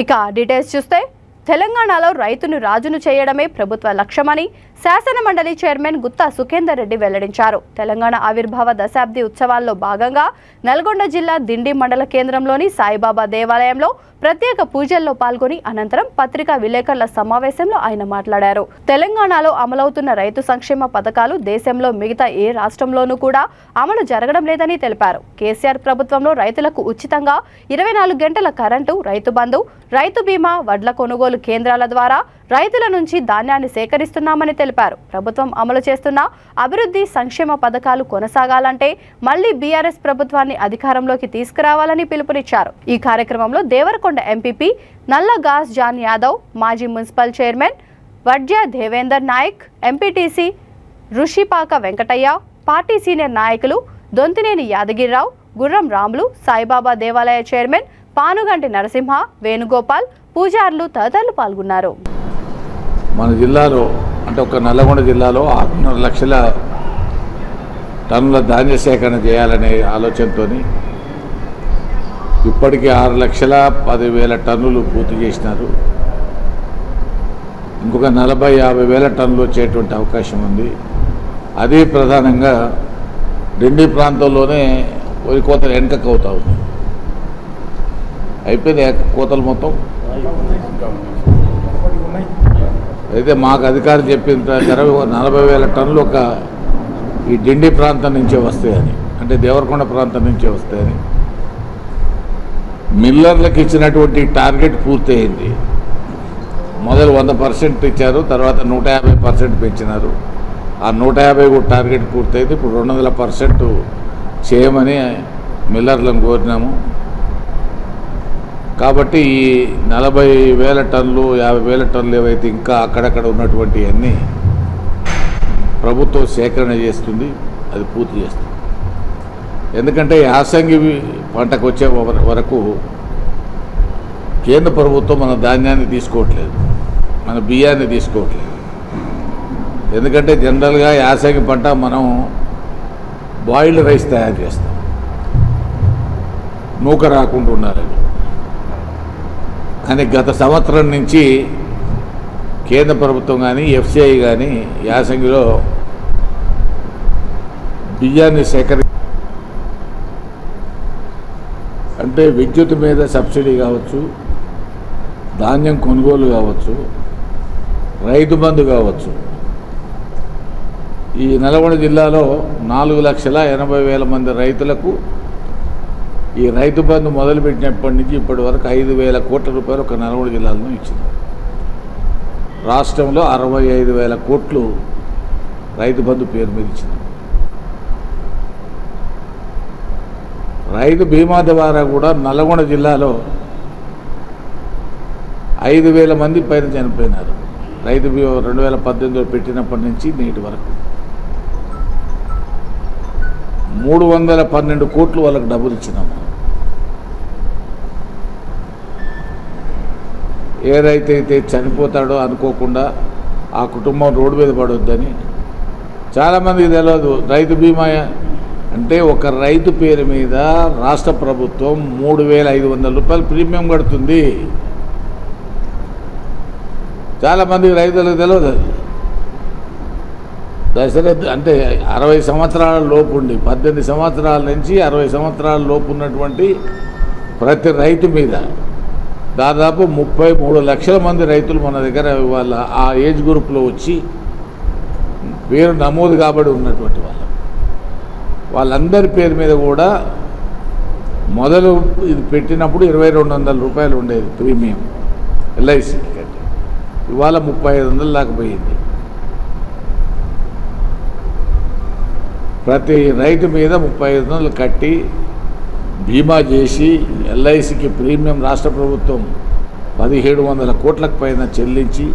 ఇక డీటెయిల్స్ చూస్తే తెలంగాణలో రైతును రాజును చేయడమే ప్రభుత్వ లక్ష్యమని శాసన మండలి చైర్మన్ గుత్తా సుఖేందర్ రెడ్డి వెల్లడించారు. తెలంగాణ ఆవిర్భావ దశాబ్ది ఉత్సవాల్లో భాగంగా నల్గొండ జిల్లా దిండి మండల కేంద్రంలోని సాయిబాబా దేవాలయంలో ప్రత్యేక పూజల్లో పాల్గొని అనంతరం పత్రికా విలేకరుల సమావేశంలో ఆయన మాట్లాడారు. తెలంగాణలో అమలవుతున్న రైతు సంక్షేమ పథకాలు దేశంలో మిగతా ఏ రాష్ట్రంలోనూ కూడా అమలు జరగడం లేదని తెలిపారు. కేసీఆర్ ప్రభుత్వంలో రైతులకు ఉచితంగా 24 గంటల కరెంటు, రైతు బంధు, రైతు బీమా, వడ్ల కొనుగోలు కేంద్రాల ద్వారా రైతుల నుంచి ధాన్యాన్ని సేకరిస్తున్నామని తెలిపారు. ప్రభుత్వం అమలు చేస్తున్న అభివృద్ధి సంక్షేమ పథకాలు కొనసాగాలంటే మళ్లీ బీఆర్ఎస్ ప్రభుత్వాన్ని అధికారంలోకి తీసుకురావాలని పిలుపునిచ్చారు. ఈ కార్యక్రమంలో దేవరకొండ ఎంపీపీ నల్లగాస్ జాన్ యాదవ్, మాజీ మున్సిపల్ చైర్మన్ వడ్జ Devender Naik, MPTC Rushipaka Venkataiah, party senior నాయకులు దొంతినేని యాదగిరిరావు, గుర్రం రాములు, సాయిబాబా దేవాలయ చైర్మన్ పానుగంటి నరసింహ, వేణుగోపాల్, పూజారులు తదితరులు పాల్గొన్నారు. మన జిల్లాలో అంటే ఒక నల్లగొండ జిల్లాలో 6.5 లక్షల టన్నుల ధాన్య సేకరణ చేయాలనే ఆలోచనతో ఇప్పటికీ 6,10,000 టన్నులు పూర్తి చేసినారు. ఇంకొక 40,000-50,000 టన్నులు వచ్చేటువంటి అవకాశం ఉంది. అది ప్రధానంగా ఢిల్లీ ప్రాంతంలోనే వరి కోతలు వెనకకు అవుతా ఉంది. అయిపోయింది కోతలు మొత్తం. అయితే మాకు అధికారులు చెప్పిన ప్రకారం 40,000 టన్నులు ఒక ఈ డిండి ప్రాంతం నుంచే వస్తాయని, అంటే దేవరకొండ ప్రాంతం నుంచే వస్తాయని మిల్లర్లకు ఇచ్చినటువంటి టార్గెట్ పూర్తయింది. మొదలు 100% ఇచ్చారు, తర్వాత 150% పెంచినారు. ఆ 150 టార్గెట్ పూర్తయింది. ఇప్పుడు 200% చేయమని మిల్లర్లను కోరినాము. కాబట్టి ఈ 40,000 టన్నులు 50,000 టన్నులు ఏవైతే ఇంకా అక్కడక్కడ ఉన్నటువంటి అన్నీ ప్రభుత్వం సేకరణ చేస్తుంది, అది పూర్తి చేస్తుంది. ఎందుకంటే యాసంగి పంటకు వచ్చే వరకు కేంద్ర ప్రభుత్వం మన ధాన్యాన్ని తీసుకోవట్లేదు, మన బియ్యాన్ని తీసుకోవట్లేదు. ఎందుకంటే జనరల్గా యాసంగి పంట మనం బాయిల్డ్ రైస్ తయారు చేస్తాం, నూక రాకుండా ఉన్నారని. కానీ గత సంవత్సరం నుంచి కేంద్ర ప్రభుత్వం కానీ ఎఫ్సిఐ కానీ యాసంగిలో బియ్యాన్ని అంటే విద్యుత్ మీద సబ్సిడీ కావచ్చు, ధాన్యం కొనుగోలు కావచ్చు, రైతు బంధు కావచ్చు. ఈ నల్గొండ జిల్లాలో 4,80,000 మంది రైతులకు ఈ రైతు బంధు మొదలుపెట్టినప్పటి నుంచి ఇప్పటి వరకు 5,000 కోట్ల రూపాయలు ఒక నల్గొండ జిల్లాలో ఇచ్చింది. రాష్ట్రంలో 65,000 కోట్లు రైతు బంధు పేరు మీద ఇచ్చింది. రైతు బీమా ద్వారా కూడా నల్గొండ జిల్లాలో 5,000 మంది పైన చనిపోయినారు. రైతు బీమా 2018లో పెట్టినప్పటి నుంచి నేటి వరకు 312 కోట్లు వాళ్ళకి డబ్బులు ఇచ్చినాము. ఏ రైతు అయితే చనిపోతాడో అనుకోకుండా ఆ కుటుంబం రోడ్డు మీద పడొద్దని చాలామందికి తెలియదు. రైతు బీమా అంటే ఒక రైతు పేరు మీద రాష్ట్ర ప్రభుత్వం 3,500 రూపాయలు ప్రీమియం కడుతుంది. చాలామందికి రైతులకు తెలియదు. దశరథ్ అంటే 60 సంవత్సరాల లోపు ఉండి 18 సంవత్సరాల నుంచి 60 సంవత్సరాల లోపు ఉన్నటువంటి ప్రతి రైతు మీద దాదాపు 33 లక్షల మంది రైతులు మన దగ్గర వాళ్ళ ఆ ఏజ్ గ్రూప్లో వచ్చి పేరు నమోదు కాబడి ఉన్నటువంటి వాళ్ళందరి పేరు మీద కూడా మొదలు ఇది పెట్టినప్పుడు 2,200 రూపాయలు ఉండేది ప్రీమియం ఎల్ఐసికి కట్టి. ఇవాళ 3,500 దాకా పోయింది. ప్రతి రైతు మీద 3,500 కట్టి బీమా చేసి ఎల్ఐసికి ప్రీమియం రాష్ట్ర ప్రభుత్వం 1,700 కోట్లకు పైన చెల్లించి